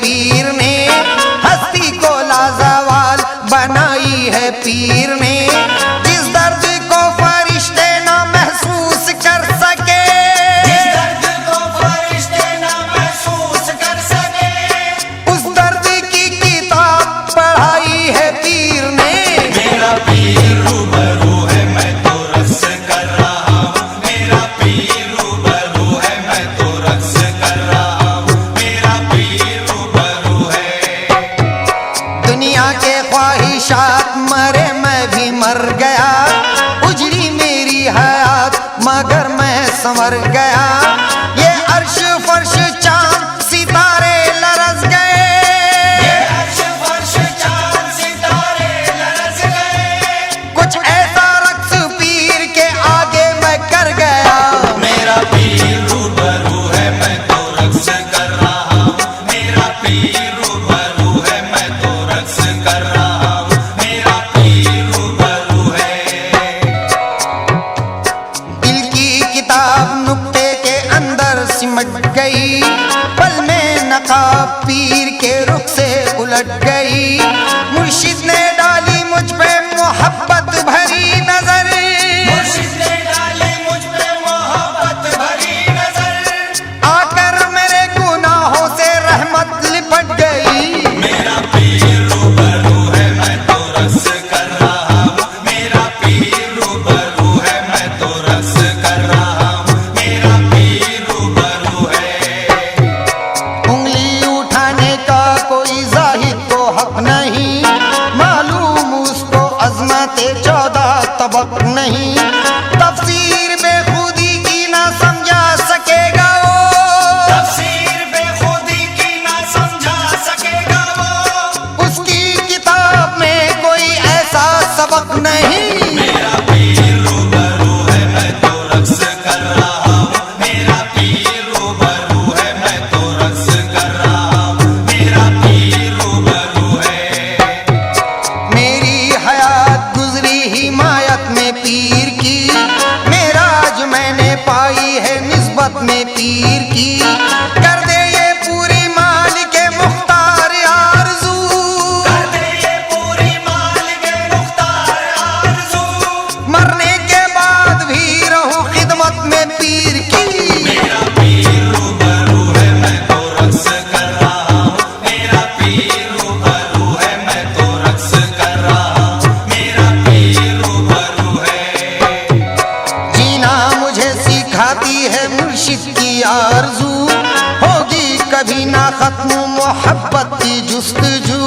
करूं मोहब्बत की जुस्तजू,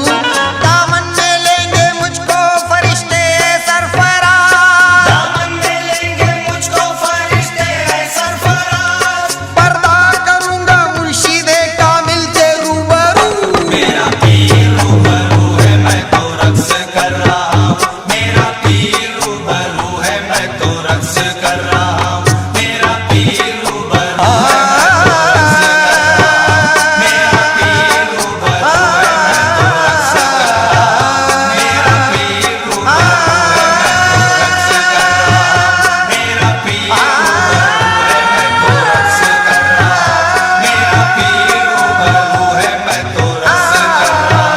दामन में लेंगे मुझको फरिश्ते सरफराज, दामन में लेंगे मुझको फरिश्ते सरफराज। पर्दा करूंगा मुर्शिदे कामिल के रूबरू, मेरा पीर रूबरू है मैं तो रक्स कर रहा हूँ, मेरा पीर रूबरू है मैं तो रक्स कर रहा हूँ, मेरा पीर रूबरू है मेरा पीर रूबरू है मैं तो रक्स कर रहा हूँ, मेरा पीर रूबरू मेरा पीर रूबरू है मैं तो रक्स कर रहा हूँ, मेरा पीर रूबरू है मैं तो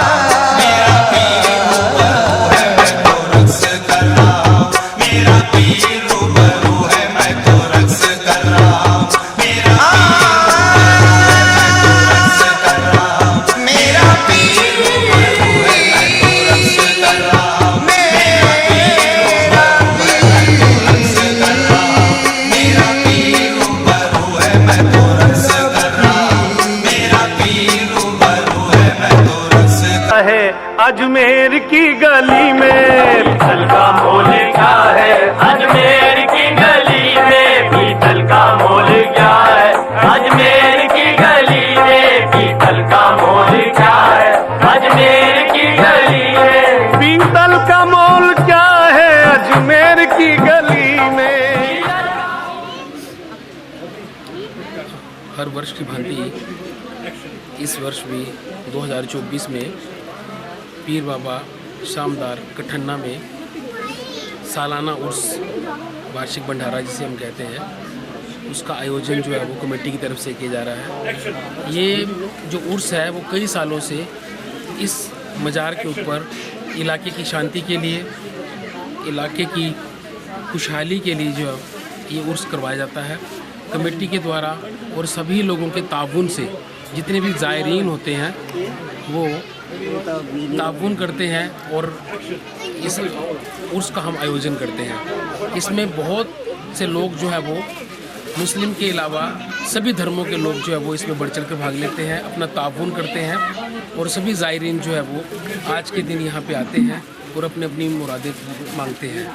रक्स कर रहा हूँ, मेरा पीर रूबरू है मैं तो रक्स कर रहा हूँ, मेरा पीर रूबरू है मैं तो रक्स कर रहा हूँ, मेरा पीर रूबरू है मैं तो रक्स कर रहा हूँ, मेरा पीर रूबरू है मैं तो रक्स कर है अजमेर की गली में पीतल का मोल क्या है, अजमेर की गली में पीतल का मोल क्या है, अजमेर की गली में पीतल का मोल क्या है, अजमेर की गली में पीतल का मोल क्या है, अजमेर की गली में। हर वर्ष की भांति इस वर्ष भी 2024 में पीर बाबा शामदार कठन्ना में सालाना उर्स वार्षिक भंडारा जिसे हम कहते हैं, उसका आयोजन जो है वो कमेटी की तरफ से किया जा रहा है। ये जो उर्स है वो कई सालों से इस मज़ार के ऊपर इलाके की शांति के लिए, इलाके की खुशहाली के लिए जो है ये उर्स करवाया जाता है कमेटी के द्वारा, और सभी लोगों के ताउन से जितने भी ज़ायरीन होते हैं वो ताउन करते हैं और इस उर्स का हम आयोजन करते हैं। इसमें बहुत से लोग जो है वो मुस्लिम के अलावा सभी धर्मों के लोग जो है वो इसमें बढ़ चढ़ कर भाग लेते हैं, अपना ताउन करते हैं, और सभी ज़ायरीन जो है वो आज के दिन यहाँ पे आते हैं और अपनी अपनी मुरादें मांगते हैं।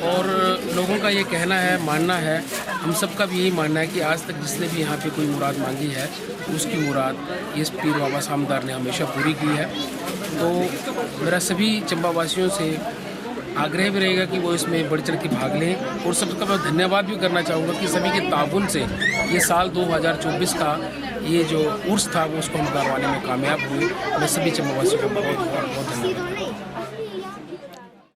और लोगों का ये कहना है, मानना है, हम सब का भी यही मानना है कि आज तक जिसने भी यहाँ पे कोई मुराद मांगी है उसकी मुराद इस पीर बाबा शामदार ने हमेशा पूरी की है। तो मेरा सभी चंबा वासियों से आग्रह भी रहेगा कि वो इसमें बढ़ चढ़ के भाग लें, और सबका मैं धन्यवाद भी करना चाहूँगा कि सभी के ताउन से ये साल 2024 का ये जो उर्स था वो उसको हम करवाने में कामयाब हुए। मैं सभी चंबा वासियों को बहुत बहुत धन्यवाद।